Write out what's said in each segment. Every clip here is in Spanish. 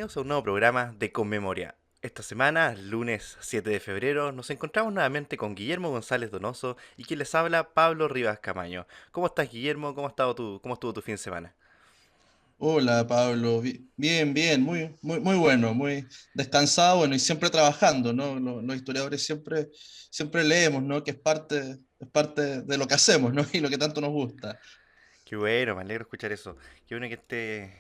bienvenidos a un nuevo programa de Conmemoria. Esta semana, lunes 7 de febrero, nos encontramos nuevamente con Guillermo González Donoso y quien les habla, Pablo Rivas Camaño. ¿Cómo estás, Guillermo? ¿Cómo estuvo tu fin de semana? Hola Pablo, bien, bien, muy bueno, muy descansado, bueno, y siempre trabajando, ¿no? Los historiadores siempre leemos, ¿no? Que es parte de lo que hacemos, ¿no? Y lo que tanto nos gusta. Qué bueno, me alegro escuchar eso. Qué bueno que estés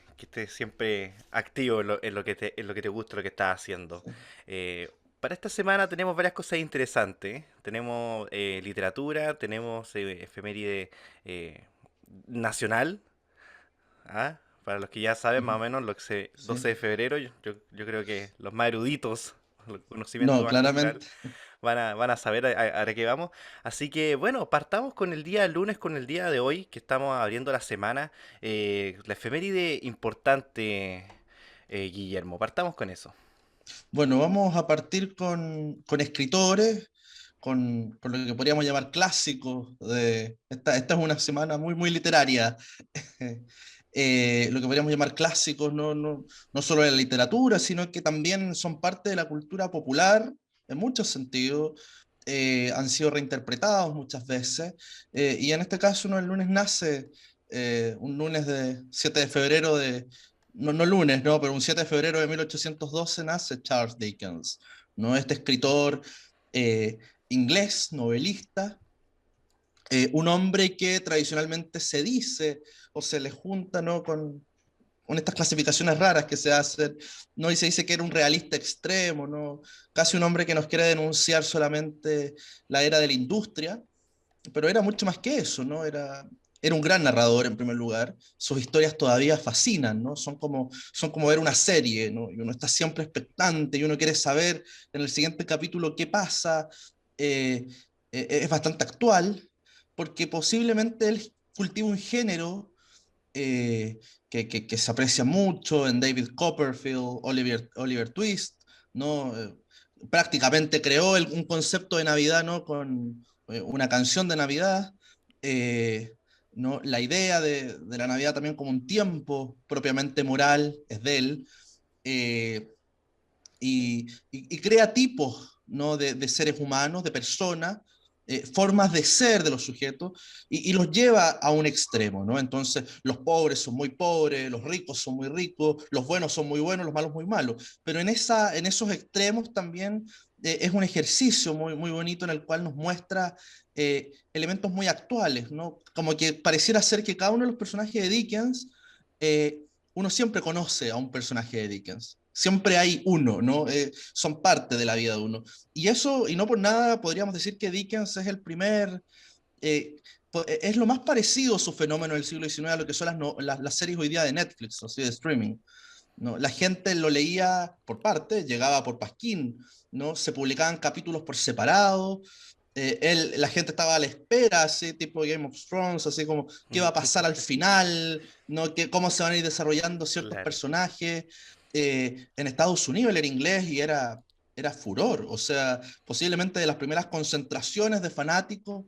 siempre activo en lo que te gusta, lo que estás haciendo. Eh, para esta semana tenemos varias cosas interesantes. Tenemos literatura, tenemos efeméride eh, nacional. ¿Ah? Para los que ya saben más Ujú, o menos, 12 sí. de febrero, yo creo que los más eruditos, los conocimientos No, más culturales, claramente. van a saber a qué vamos. Así que bueno, partamos con el día lunes, con el día de hoy, que estamos abriendo la semana. La efeméride importante, Guillermo, partamos con eso. Bueno, vamos a partir con escritores, con lo que podríamos llamar clásicos. Esta es una semana muy literaria. Lo que podríamos llamar clásicos, no solo de la literatura, sino que también son parte de la cultura popular en muchos sentidos. Han sido reinterpretados muchas veces. Y en este caso, ¿no? El lunes nace, un lunes de 7 de febrero no lunes, no, pero un 7 de febrero de 1812 nace Charles Dickens, ¿no? Este escritor eh, inglés, novelista, un hombre que tradicionalmente se dice o se le junta, ¿no? con estas clasificaciones raras que se hacen, ¿no? Y se dice que era un realista extremo, ¿no? Casi un hombre que nos quiere denunciar solamente la era de la industria, pero era mucho más que eso, ¿no? Era un gran narrador en primer lugar, sus historias todavía fascinan, ¿no? Son como ver una serie, ¿no? Y uno está siempre expectante y uno quiere saber en el siguiente capítulo qué pasa. eh, es bastante actual, porque posiblemente él cultiva un género que se aprecia mucho en David Copperfield, Oliver Twist, ¿no? Prácticamente creó un concepto de Navidad, ¿no? Con una canción de Navidad, eh, ¿no? La idea de la Navidad también como un tiempo propiamente moral es de él, eh, y crea tipos, ¿no? de seres humanos, de personas, formas de ser de los sujetos, y los lleva a un extremo, ¿no? Entonces, los pobres son muy pobres, los ricos son muy ricos, los buenos son muy buenos, los malos muy malos. Pero en esos extremos también es un ejercicio muy bonito en el cual nos muestra elementos muy actuales, ¿no? Como que pareciera ser que cada uno de los personajes de Dickens, eh, uno siempre conoce a un personaje de Dickens. Siempre hay uno, ¿no? Son parte de la vida de uno. Y eso, y no por nada, podríamos decir que Dickens es el primer, eh, es lo más parecido a su fenómeno del siglo XIX a lo que son las series hoy día de Netflix, o sea, de streaming, ¿no? La gente lo leía por parte, llegaba por Pasquín, ¿no? Se publicaban capítulos por separado, la gente estaba a la espera, así tipo Game of Thrones, así como qué va a pasar al final, ¿no? Cómo se van a ir desarrollando ciertos Claro. personajes. En Estados Unidos él era inglés y era furor, o sea, posiblemente de las primeras concentraciones de fanáticos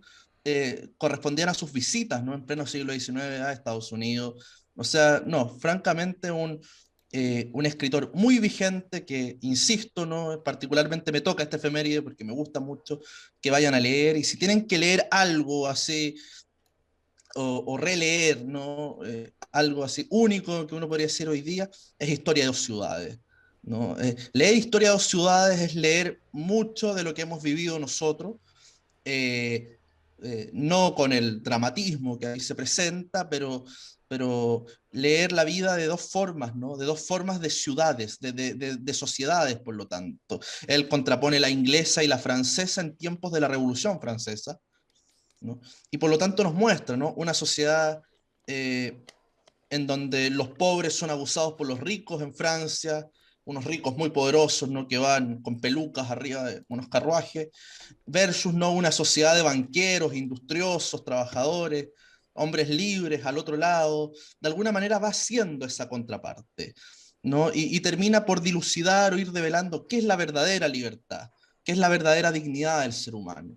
correspondían a sus visitas, ¿no? En pleno siglo XIX a Estados Unidos. O sea, no, francamente un escritor muy vigente que, insisto, ¿no? Particularmente me toca este efeméride porque me gusta mucho que vayan a leer, y si tienen que leer algo así o releer, ¿no? Algo así único que uno podría decir hoy día es Historia de dos ciudades, ¿no? Leer Historia de dos ciudades es leer mucho de lo que hemos vivido nosotros, eh, no con el dramatismo que ahí se presenta, pero leer la vida de dos formas, ¿no? De dos formas de ciudades, de sociedades, por lo tanto. Él contrapone la inglesa y la francesa en tiempos de la Revolución Francesa, ¿no? Y por lo tanto nos muestra, ¿no? Una sociedad eh, en donde los pobres son abusados por los ricos en Francia, unos ricos muy poderosos, ¿no? Que van con pelucas arriba de unos carruajes, versus, ¿no? Una sociedad de banqueros, industriosos, trabajadores, hombres libres al otro lado. De alguna manera va siendo esa contraparte, ¿no? Y termina por dilucidar o ir develando qué es la verdadera libertad, qué es la verdadera dignidad del ser humano,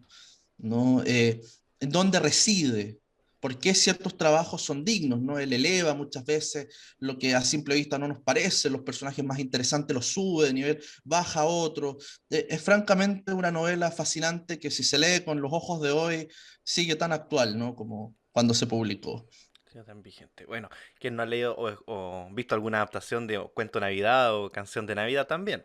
¿no? ¿En dónde reside? por qué ciertos trabajos son dignos, ¿no? Él eleva muchas veces lo que a simple vista no nos parece, los personajes más interesantes los sube de nivel, baja a otro. Es francamente una novela fascinante que si se lee con los ojos de hoy sigue tan actual, ¿no? Como cuando se publicó. Sí, tan vigente. Bueno, quien no ha leído o visto alguna adaptación de Cuento de Navidad o Canción de Navidad también.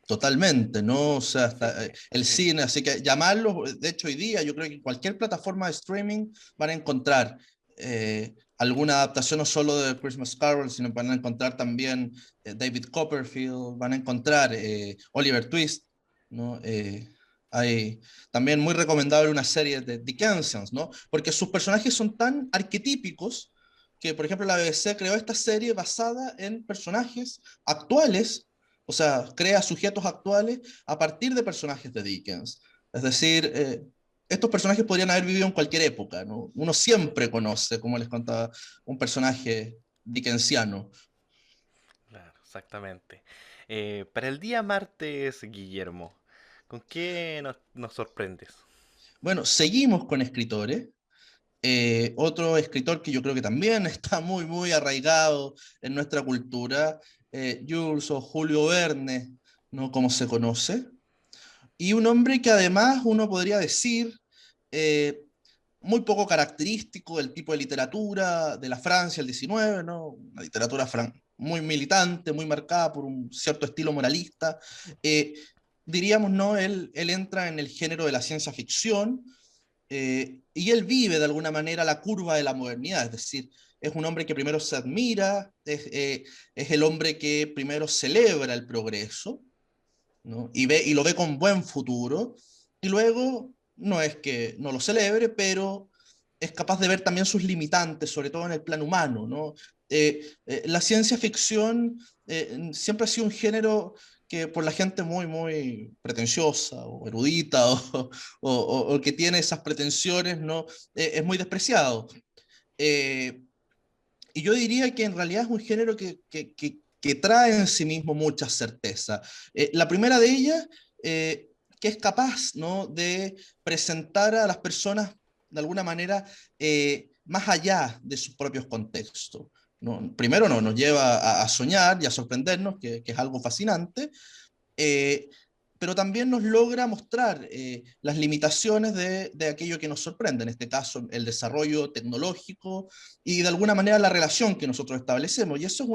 Totalmente, ¿no? O sea, Sí, hasta el cine, así que llamarlos, de hecho hoy día yo creo que en cualquier plataforma de streaming van a encontrar alguna adaptación no solo de Christmas Carol, sino van a encontrar también David Copperfield, van a encontrar Oliver Twist, ¿no? Hay también muy recomendable una serie de Dickensians, ¿no? Porque sus personajes son tan arquetípicos que, por ejemplo, la BBC creó esta serie basada en personajes actuales, o sea, crea sujetos actuales a partir de personajes de Dickens. Es decir, estos personajes podrían haber vivido en cualquier época, ¿no? Uno siempre conoce, como les contaba, un personaje dickensiano. claro, exactamente. Para el día martes, Guillermo, ¿con qué nos sorprendes? Bueno, seguimos con escritores. Otro escritor que yo creo que también está muy, muy arraigado en nuestra cultura, Jules o Julio Verne, ¿no? Como se conoce. Y un hombre que además uno podría decir eh, muy poco característico del tipo de literatura de la Francia del 19, ¿no? Una literatura muy militante, muy marcada por un cierto estilo moralista. Eh, Diríamos, ¿no? Él entra en el género de la ciencia ficción y él vive de alguna manera la curva de la modernidad, es decir, es un hombre que primero se admira, es el hombre que primero celebra el progreso, ¿no? Y lo ve con buen futuro, y luego no es que no lo celebre, pero es capaz de ver también sus limitantes, sobre todo en el plano humano, ¿no? La ciencia ficción siempre ha sido un género que por la gente muy, muy pretenciosa o erudita o que tiene esas pretensiones, ¿no? Es muy despreciado. Eh, y yo diría que en realidad es un género que trae en sí mismo mucha certeza. La primera de ellas, que es capaz, ¿no? De presentar a las personas de alguna manera más allá de sus propios contextos. ¿No? Primero nos lleva a soñar y a sorprendernos, que es algo fascinante, eh, pero también nos logra mostrar las limitaciones de aquello que nos sorprende, en este caso el desarrollo tecnológico y de alguna manera la relación que nosotros establecemos. Y eso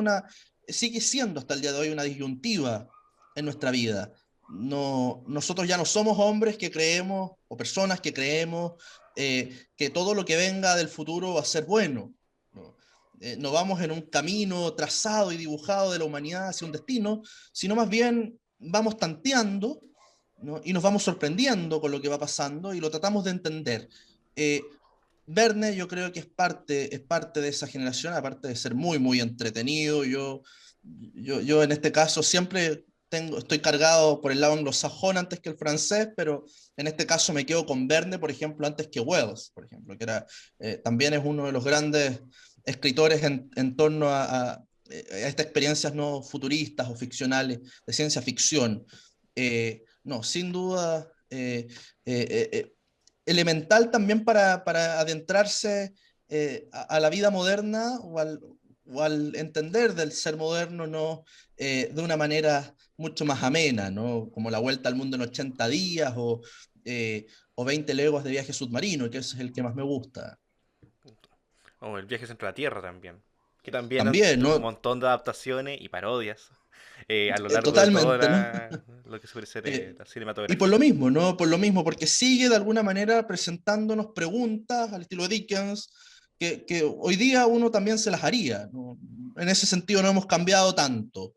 sigue siendo hasta el día de hoy una disyuntiva en nuestra vida. No, nosotros ya no somos hombres que creemos, o personas que creemos, que todo lo que venga del futuro va a ser bueno. No, no vamos en un camino trazado y dibujado de la humanidad hacia un destino, sino más bien vamos tanteando, ¿no? Y nos vamos sorprendiendo con lo que va pasando y lo tratamos de entender. Eh, Verne yo creo que es parte de esa generación, aparte de ser muy, muy entretenido. Yo en este caso siempre estoy cargado por el lado anglosajón antes que el francés, pero en este caso me quedo con Verne, por ejemplo, antes que Wells, por ejemplo, que también es uno de los grandes escritores en torno a estas experiencias no futuristas o ficcionales de ciencia ficción. No, sin duda, elemental también para adentrarse a la vida moderna o al entender del ser moderno, ¿no? De una manera mucho más amena, ¿no? Como La Vuelta al Mundo en 80 días o 20 leguas de viaje submarino, que ese es el que más me gusta. O El viaje centro de la Tierra también, que también También, tuvo un ¿no? montón de adaptaciones y parodias a lo largo de toda Totalmente, ¿no? lo que suele ser Eh, la y por lo cinematografía. mismo, ¿no? Por lo mismo, porque sigue de alguna manera presentándonos preguntas al estilo de Dickens, que hoy día uno también se las haría, ¿no? En ese sentido no hemos cambiado tanto.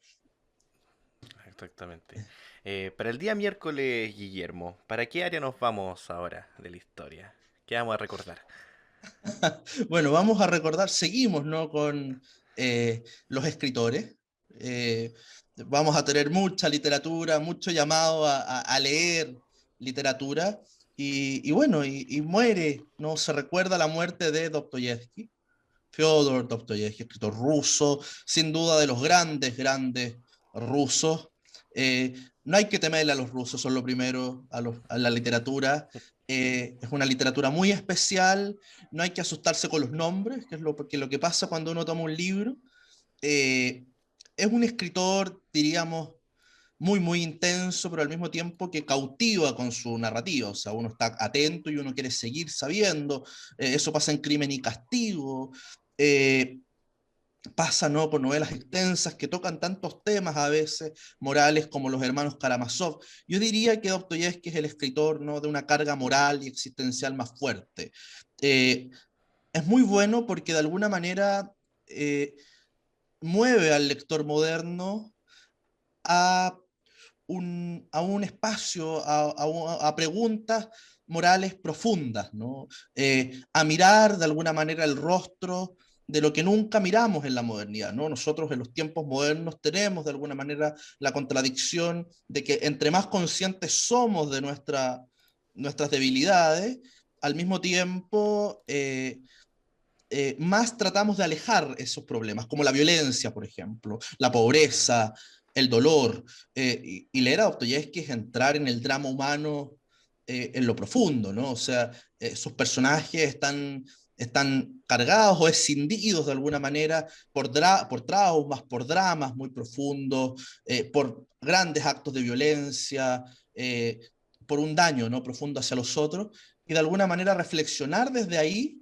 Exactamente. Para el día miércoles, Guillermo, ¿para qué área nos vamos ahora de la historia? ¿Qué vamos a recordar? Bueno, vamos a recordar, seguimos, ¿no? Con los escritores. Eh, Vamos a tener mucha literatura, mucho llamado a leer literatura. Y bueno, y muere, ¿no? Se recuerda la muerte de Dostoyevsky. Fyodor Dostoyevsky, escritor ruso, sin duda de los grandes, grandes rusos. Eh, no hay que temerle a los rusos, son lo primero, a la literatura. Es una literatura muy especial, no hay que asustarse con los nombres, que es porque lo que pasa cuando uno toma un libro. eh, es un escritor, diríamos, muy, muy intenso, pero al mismo tiempo que cautiva con su narrativa. O sea, uno está atento y uno quiere seguir sabiendo. Eso pasa en Crimen y Castigo. Eh, Pasa, ¿no?, por novelas extensas que tocan tantos temas a veces morales como Los hermanos Karamazov. Yo diría que Dostoyevsky es el escritor, ¿no?, de una carga moral y existencial más fuerte. Eh, es muy bueno porque de alguna manera eh, mueve al lector moderno a a un espacio, a preguntas morales profundas, ¿no? A mirar de alguna manera el rostro de lo que nunca miramos en la modernidad, ¿no? Nosotros en los tiempos modernos tenemos de alguna manera la contradicción de que entre más conscientes somos de nuestras debilidades, al mismo tiempo más tratamos de alejar esos problemas, como la violencia, por ejemplo, la Mm, pobreza, el dolor. Y leer a Dostoyevsky es entrar en el drama humano en lo profundo, ¿no? O sea, sus personajes están cargados o escindidos de alguna manera por traumas, por dramas muy profundos, por grandes actos de violencia, por un daño, ¿no?, profundo hacia los otros, y de alguna manera reflexionar desde ahí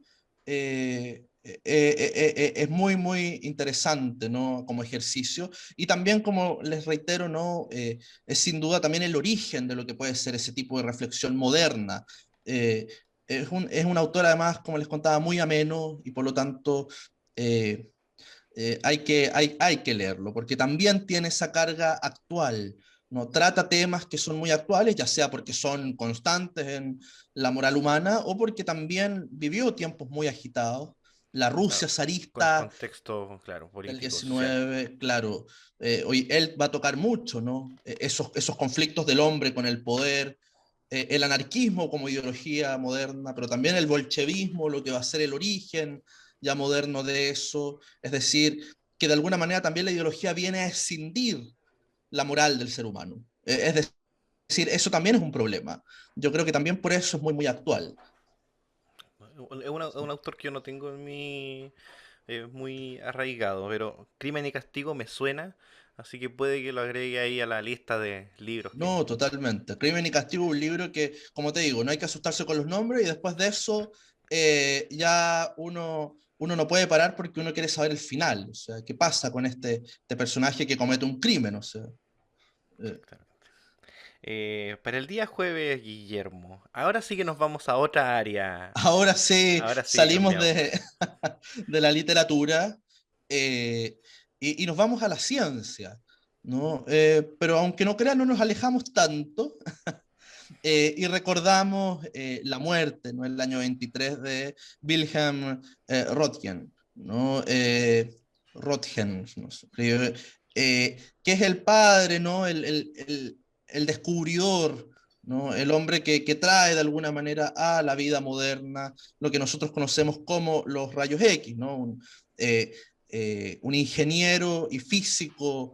es muy, muy interesante, ¿no?, como ejercicio. Y también, como les reitero, ¿no?, es sin duda también el origen de lo que puede ser ese tipo de reflexión moderna. Eh, es un autor, además, como les contaba, muy ameno y por lo tanto eh, hay que leerlo, porque también tiene esa carga actual, ¿no? Trata temas que son muy actuales, ya sea porque son constantes en la moral humana o porque también vivió tiempos muy agitados. La Rusia claro. Con zarista contexto, claro, del político, social. 19, claro, hoy él va a tocar mucho, ¿no? Esos conflictos del hombre con el poder, el anarquismo como ideología moderna, pero también el bolchevismo, lo que va a ser el origen ya moderno de eso, es decir, que de alguna manera también la ideología viene a escindir la moral del ser humano. Es decir, eso también es un problema. Yo creo que también por eso es muy, muy actual. Es un autor que yo no tengo en mi muy arraigado, pero Crimen y Castigo me suena, así que puede que lo agregue ahí a la lista de libros que... No, totalmente. Crimen y Castigo es un libro que, como te digo, no hay que asustarse con los nombres y después de eso ya uno no puede parar porque uno quiere saber el final. O sea, ¿qué pasa con este personaje que comete un crimen? O sea, eh, Para el día jueves, Guillermo, ahora sí que nos vamos a otra área. ahora sí Ahora sí salimos cambiamos. de la literatura eh, y nos vamos a la ciencia, ¿no? Pero aunque no crean, no nos alejamos tanto. Y recordamos la muerte, ¿no?, en el año 23 de Wilhelm Röntgen, ¿no? Röntgen, no sé, que es el padre, ¿no?, el descubridor, ¿no?, el hombre que trae de alguna manera a la vida moderna lo que nosotros conocemos como los rayos X, ¿no? Eh, un ingeniero y físico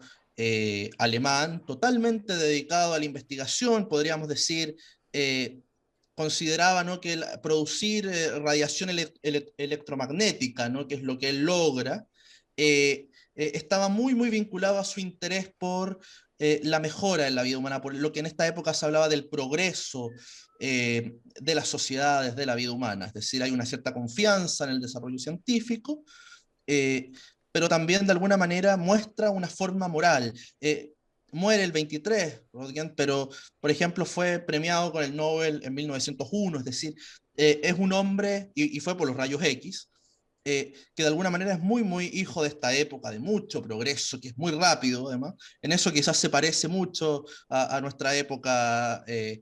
alemán, totalmente dedicado a la investigación, podríamos decir, eh, consideraba, ¿no?, que producir radiación electromagnética, ¿no?, que es lo que él logra, estaba muy, muy vinculado a su interés por la mejora en la vida humana, por lo que en esta época se hablaba del progreso de las sociedades, de la vida humana. Es decir, hay una cierta confianza en el desarrollo científico, eh, pero también de alguna manera muestra una forma moral. Muere el 23, Rodin, pero por ejemplo fue premiado con el Nobel en 1901, es decir, es un hombre, y fue por los rayos X, que de alguna manera es muy, muy hijo de esta época, de mucho progreso, que es muy rápido además. En eso quizás se parece mucho a nuestra época en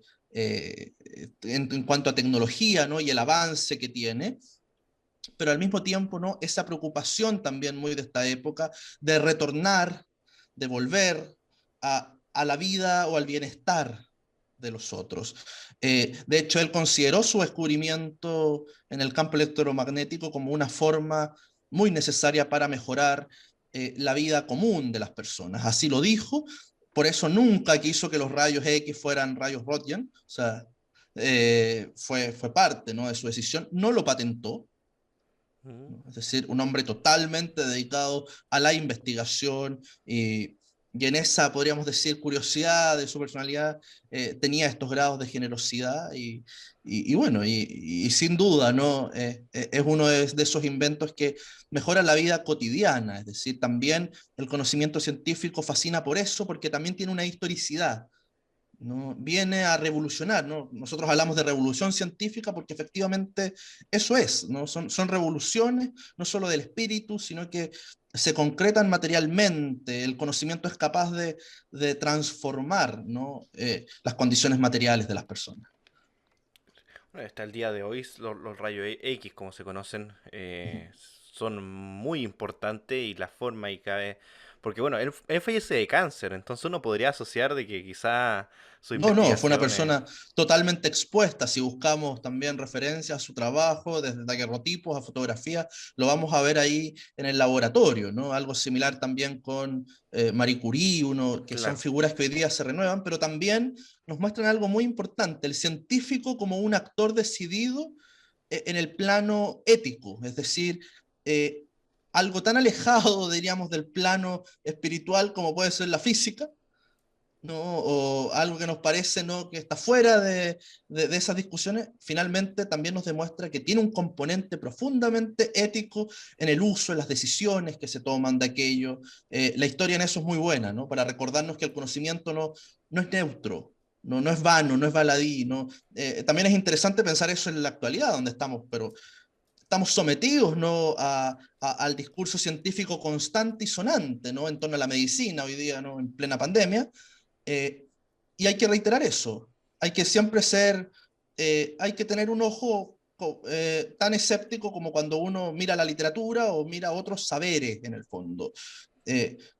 cuanto a tecnología, ¿no?, y el avance que tiene, pero al mismo tiempo, ¿no?, esa preocupación también muy de esta época de retornar, de volver a la vida o al bienestar de los otros. De hecho, él consideró su descubrimiento en el campo electromagnético como una forma muy necesaria para mejorar la vida común de las personas. Así lo dijo, por eso nunca quiso que los rayos X fueran rayos Röntgen, o sea, fue parte, ¿no?, de su decisión, no lo patentó, Mm. ¿no? Es decir, un hombre totalmente dedicado a la investigación y en esa, podríamos decir, curiosidad de su personalidad, tenía estos grados de generosidad y bueno, y sin duda, ¿no? Es uno de esos inventos que mejora la vida cotidiana, es decir, también el conocimiento científico fascina por eso, porque también tiene una historicidad, ¿no? Viene a revolucionar, ¿no? Nosotros hablamos de revolución científica porque efectivamente eso es, ¿no? Son revoluciones no solo del espíritu, sino que se concretan materialmente, el conocimiento es capaz de transformar, ¿no?, las condiciones materiales de las personas. Bueno, hasta el día de hoy los rayos X, como se conocen, son muy importantes y la forma y cabe... Porque bueno, él fallece de cáncer, entonces uno podría asociar de que quizá su No, no, fue una investigación persona totalmente expuesta. Si buscamos también referencias a su trabajo, desde daguerrotipos a fotografía, lo vamos a ver ahí en el laboratorio, ¿no? Algo similar también con Marie Curie, que son claro. figuras que hoy día se renuevan, pero también nos muestran algo muy importante, el científico como un actor decidido en el plano ético, es decir, eh, algo tan alejado, diríamos, del plano espiritual como puede ser la física, ¿no? O algo que nos parece, ¿no?, que está fuera de esas discusiones, finalmente también nos demuestra que tiene un componente profundamente ético en el uso, en las decisiones que se toman de aquello. La historia en eso es muy buena, ¿no?, para recordarnos que el conocimiento no es neutro, no es vano, no es baladí, ¿no? También es interesante pensar eso en la actualidad, donde estamos, pero estamos sometidos, ¿no?, al discurso científico constante y sonante, ¿no?, en torno a la medicina hoy día, ¿no?, en plena pandemia, eh, y hay que reiterar eso, hay que siempre hay que tener un ojo tan escéptico como cuando uno mira la literatura o mira otros saberes en el fondo,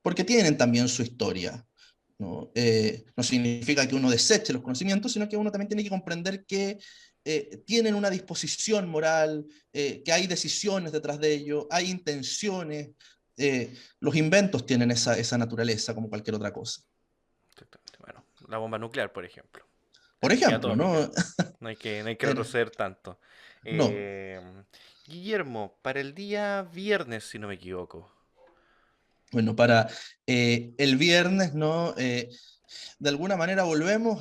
porque tienen también su historia. ¿No? No significa que uno deseche los conocimientos, sino que uno también tiene que comprender que tienen una disposición moral, que hay decisiones detrás de ello, hay intenciones. Los inventos tienen esa naturaleza como cualquier otra cosa. Exactamente. Bueno, la bomba nuclear, por ejemplo. La Por energía ejemplo, atómica. ¿no? No hay que En- retroceder tanto. no. Eh, Guillermo, para el día viernes, si no me equivoco. Bueno, para el viernes, ¿no? De alguna manera volvemos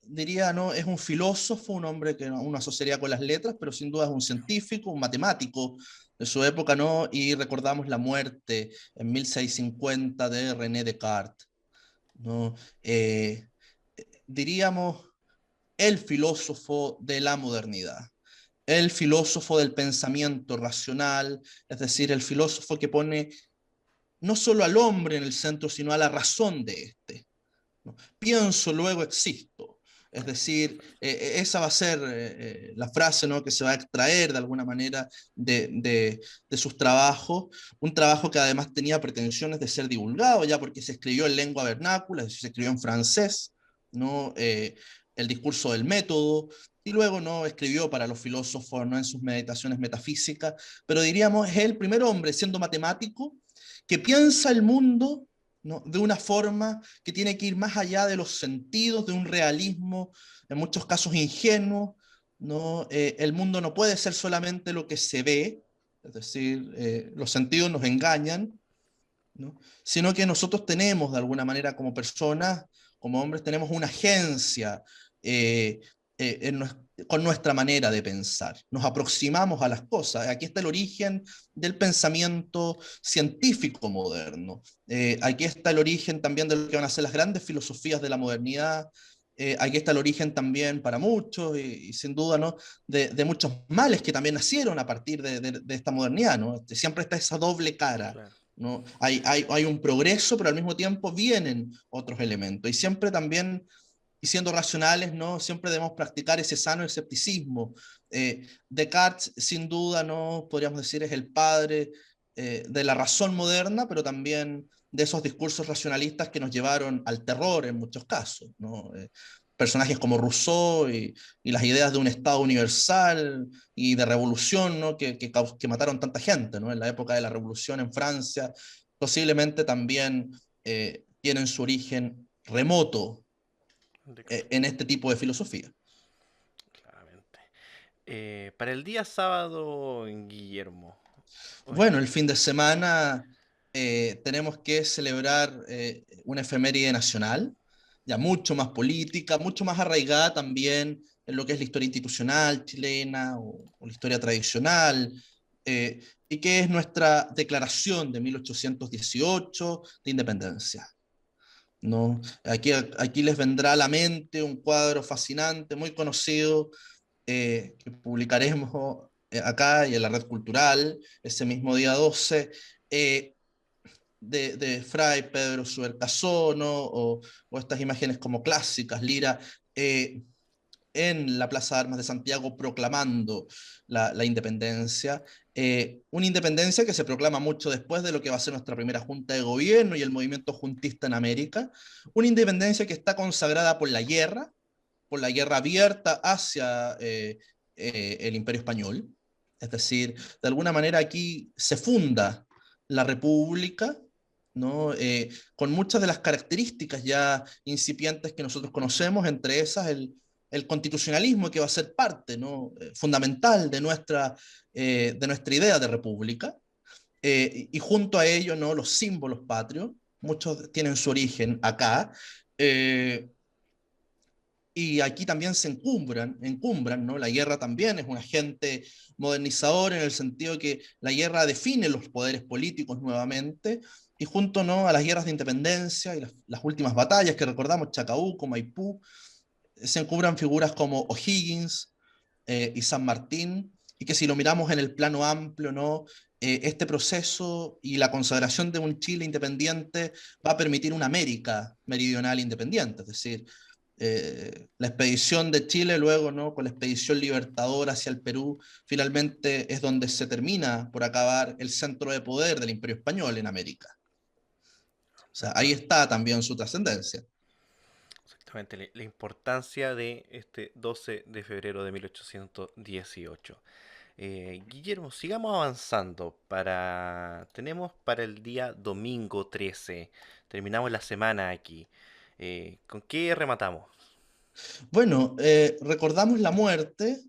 diría, ¿no? Es un filósofo, un hombre que uno asociaría con las letras, pero sin duda es un científico, un matemático de su época, ¿no? Y recordamos la muerte en 1650 de René Descartes, ¿no? Diríamos el filósofo de la modernidad, el filósofo del pensamiento racional, es decir, el filósofo que pone no solo al hombre en el centro, sino a la razón de este, ¿no? Pienso, luego existo. Es decir, Perfecto. esa va a ser la frase, ¿no?, que se va a extraer de alguna manera de sus trabajos, un trabajo que además tenía pretensiones de ser divulgado, ya porque se escribió en lengua vernácula, es decir, se escribió en francés, ¿no? El discurso del método, y luego no escribió para los filósofos, ¿no?, en sus meditaciones metafísicas, pero diríamos es el primer hombre, siendo matemático, que piensa el mundo, ¿no?, de una forma que tiene que ir más allá de los sentidos, de un realismo, en muchos casos ingenuo, ¿no? El mundo no puede ser solamente lo que se ve, es decir, los sentidos nos engañan, ¿no?, sino que nosotros tenemos de alguna manera como personas, como hombres, tenemos una agencia eh, con nuestra manera de pensar. Nos aproximamos a las cosas. Aquí está el origen del pensamiento científico moderno. Aquí está el origen también de lo que van a ser las grandes filosofías de la modernidad. Aquí está el origen también para muchos y sin duda, ¿no?, de muchos males que también nacieron a partir de esta modernidad, ¿no? Siempre está esa doble cara, Claro. ¿no? Hay un progreso, pero al mismo tiempo vienen otros elementos. Y siempre también, y siendo racionales, ¿no?, siempre debemos practicar ese sano escepticismo. Descartes, sin duda, ¿no?, podríamos decir, es el padre de la razón moderna, pero también de esos discursos racionalistas que nos llevaron al terror en muchos casos, ¿no? Personajes como Rousseau y las ideas de un Estado universal y de revolución, ¿no?, que mataron tanta gente, ¿no?, en la época de la revolución en Francia, posiblemente también tienen su origen remoto De- en este tipo de filosofía. Claramente. Para el día sábado, Guillermo. Uy, Bueno, el fin de semana tenemos que celebrar una efeméride nacional, ya mucho más política, mucho más arraigada también en lo que es la historia institucional chilena o la historia tradicional, y que es nuestra declaración de 1818 de independencia. ¿No? Aquí les vendrá a la mente un cuadro fascinante, muy conocido, que publicaremos acá y en la red cultural ese mismo día 12, eh, de Fray Pedro Subercasono o estas imágenes como clásicas, Lira, eh, en la Plaza de Armas de Santiago proclamando la independencia, una independencia que se proclama mucho después de lo que va a ser nuestra primera junta de gobierno y el movimiento juntista en América, una independencia que está consagrada por la guerra abierta hacia el Imperio Español. Es decir, de alguna manera aquí se funda la República, ¿no? Con muchas de las características ya incipientes que nosotros conocemos, entre esas el constitucionalismo que va a ser parte, ¿no? Fundamental de nuestra idea de república, y junto a ello, ¿no? Los símbolos patrios, muchos tienen su origen acá, eh, y aquí también se encumbran, ¿no? La guerra también es un agente modernizador en el sentido que la guerra define los poderes políticos nuevamente, y junto, ¿no? a las guerras de independencia y las últimas batallas que recordamos, Chacabuco, Maipú, se encubran figuras como O'Higgins y San Martín, y que si lo miramos en el plano amplio, ¿no? Este proceso y la consagración de un Chile independiente va a permitir una América meridional independiente, es decir, la expedición de Chile luego, ¿no? con la expedición libertadora hacia el Perú, finalmente es donde se termina por acabar el centro de poder del Imperio Español en América. O sea, ahí ¿verdad? está también su trascendencia. Exactamente, la importancia de este 12 de febrero de 1818. Guillermo, sigamos avanzando. Tenemos para el día domingo 13. Terminamos la semana aquí. ¿Con qué rematamos? Bueno, recordamos la muerte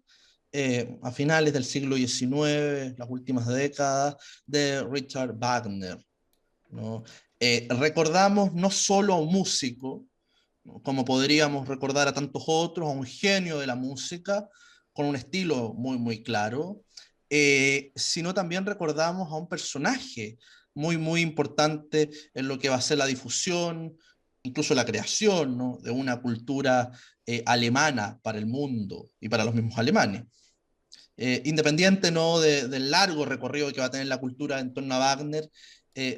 a finales del siglo XIX, las últimas décadas, de Richard Wagner, ¿no? Recordamos no solo a un músico, ¿no? como podríamos recordar a tantos otros, a un genio de la música, con un estilo muy, muy claro, sino también recordamos a un personaje muy, muy importante en lo que va a ser la difusión, incluso la creación, ¿no? de una cultura alemana para el mundo y para los mismos alemanes. Independiente ¿no? del largo recorrido que va a tener la cultura en torno a Wagner,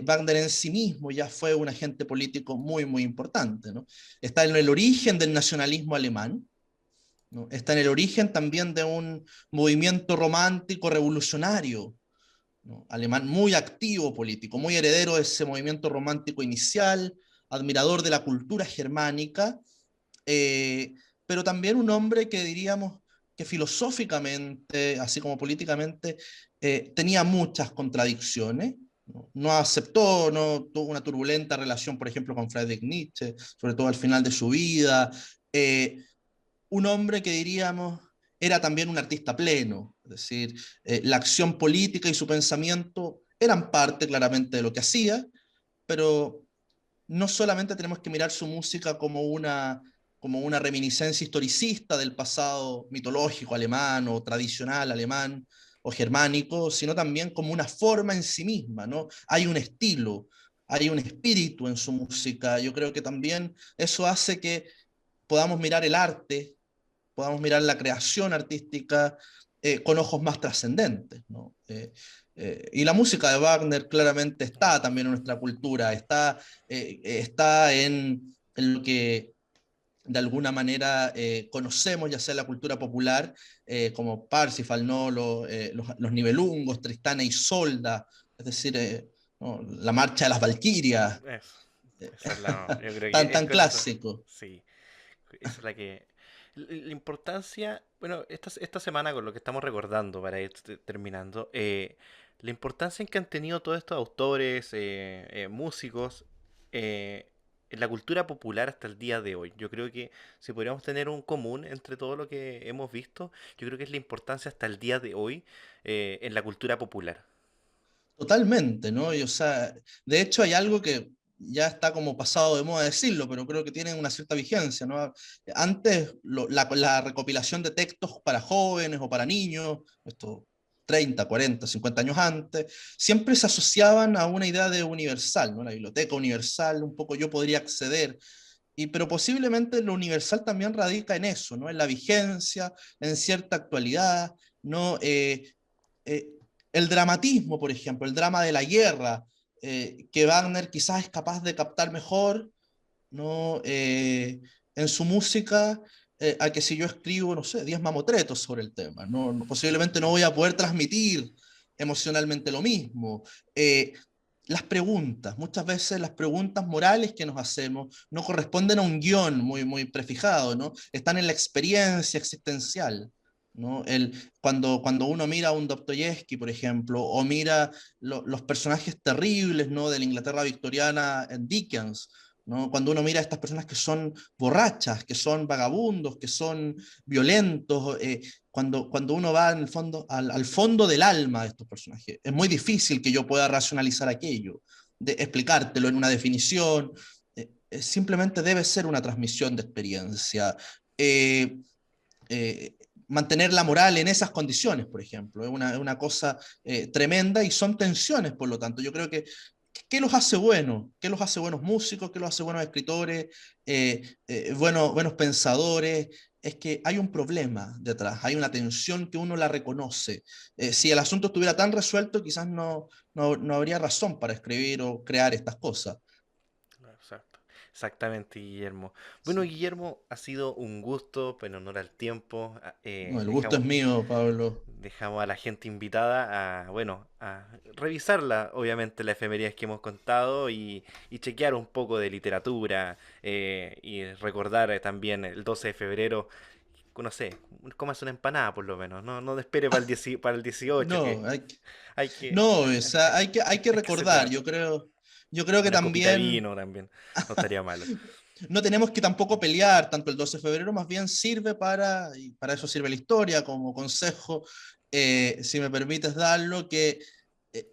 Wagner en sí mismo ya fue un agente político muy, muy importante. ¿No? Está en el origen del nacionalismo alemán, ¿no? Está en el origen también de un movimiento romántico revolucionario, ¿no? alemán muy activo político, muy heredero de ese movimiento romántico inicial, admirador de la cultura germánica, eh, pero también un hombre que diríamos que filosóficamente, así como políticamente, tenía muchas contradicciones. No, no aceptó, no tuvo una turbulenta relación, por ejemplo, con Friedrich Nietzsche, sobre todo al final de su vida. Un hombre que diríamos era también un artista pleno, es decir, la acción política y su pensamiento eran parte claramente de lo que hacía, pero no solamente tenemos que mirar su música como una reminiscencia historicista del pasado mitológico alemán o tradicional alemán o germánico, sino también como una forma en sí misma, ¿no? Hay un estilo, hay un espíritu en su música. Yo creo que también eso hace que podamos mirar el arte, podamos mirar la creación artística con ojos más trascendentes, ¿no? Y la música de Wagner claramente está también en nuestra cultura, está en lo que de alguna manera conocemos, ya sea la cultura popular, como Parsifal, ¿no? Los Nibelungos, Tristana y e Isolda, es decir, ¿no? La marcha de las Valquirias, Eso. Esa es la. Yo creo tan, que tan con eso. clásico. Sí. Esa es la que. La importancia. Bueno, esta semana con lo que estamos recordando para ir terminando. La importancia en que han tenido todos estos autores, músicos. en la cultura popular hasta el día de hoy. Yo creo que si podríamos tener un común entre todo lo que hemos visto, yo creo que es la importancia hasta el día de hoy en la cultura popular. Totalmente, ¿no? Y, o sea, de hecho hay algo que ya está como pasado de moda decirlo, pero creo que tiene una cierta vigencia, ¿no? Antes la recopilación de textos para jóvenes o para niños, esto 30, 40, 50 años antes, siempre se asociaban a una idea de universal, ¿no? La biblioteca universal, un poco yo podría acceder, pero posiblemente lo universal también radica en eso, ¿no? En la vigencia, en cierta actualidad, ¿no? Eh, el dramatismo, por ejemplo, el drama de la guerra, que Wagner quizás es capaz de captar mejor, ¿no? En su música, a que si yo escribo, no sé, 10 mamotretos sobre el tema, ¿no? Posiblemente no voy a poder transmitir emocionalmente lo mismo. Las preguntas, muchas veces las preguntas morales que nos hacemos no corresponden a un guión muy prefijado, ¿no? Están en la experiencia existencial, ¿no? Cuando uno mira a un Dostoyevsky, por ejemplo, o mira los personajes terribles, ¿no? De la Inglaterra victoriana en Dickens, ¿no? Cuando uno mira a estas personas que son borrachas, que son vagabundos, que son violentos, cuando uno va en el fondo, al fondo del alma de estos personajes, es muy difícil que yo pueda racionalizar aquello, de explicártelo en una definición, simplemente debe ser una transmisión de experiencia. Eh, Mantener la moral en esas condiciones, por ejemplo, es una cosa tremenda y son tensiones, por lo tanto. Yo creo que ¿qué los hace buenos? ¿Qué los hace buenos músicos? ¿Qué los hace buenos escritores? Buenos pensadores. Es que hay un problema detrás, hay una tensión que uno la reconoce. Si el asunto estuviera tan resuelto, quizás no habría razón para escribir o crear estas cosas. Exacto. Exactamente, Guillermo. Bueno, Sí. Guillermo, ha sido un gusto, pero en honor al tiempo. No, el gusto es mío, Pablo. Dejamos a la gente invitada a, bueno, a revisarla, obviamente, las efemerías que hemos contado y chequear un poco de literatura y recordar también el 12 de febrero, no sé, comas una empanada por lo menos, no, no te espere para para el 18 que No, hay que, no, o sea, hay que hay que recordar. celebrar. Yo creo que Una copita de también vino también, no estaría malo. no tenemos que tampoco pelear tanto el 12 de febrero, más bien sirve y para eso sirve la historia como consejo, si me permites darlo, que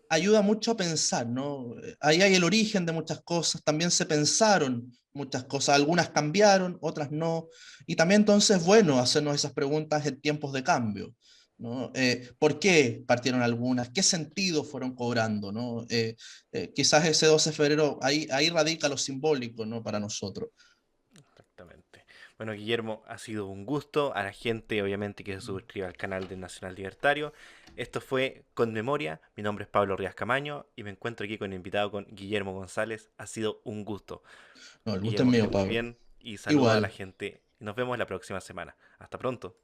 ayuda mucho a pensar, ¿no? Ahí hay el origen de muchas cosas, también se pensaron muchas cosas, algunas cambiaron, otras no, y también entonces, bueno, hacernos esas preguntas en tiempos de cambio, ¿no? ¿Por qué partieron algunas? ¿Qué sentido fueron cobrando, ¿no? Quizás ese 12 de febrero, ahí radica lo simbólico, ¿no? Para nosotros. Exactamente. Bueno, Guillermo, ha sido un gusto. A la gente, obviamente, que se suscriba al canal de Nacional Libertario. Esto fue Con Memoria. Mi nombre es Pablo Rías Camaño y me encuentro aquí con el invitado con Guillermo González. Ha sido un gusto. No, el gusto es Guillermo, que esté mío, muy Pablo. bien y saludo a la Igual. gente. Y nos vemos la próxima semana. Hasta pronto.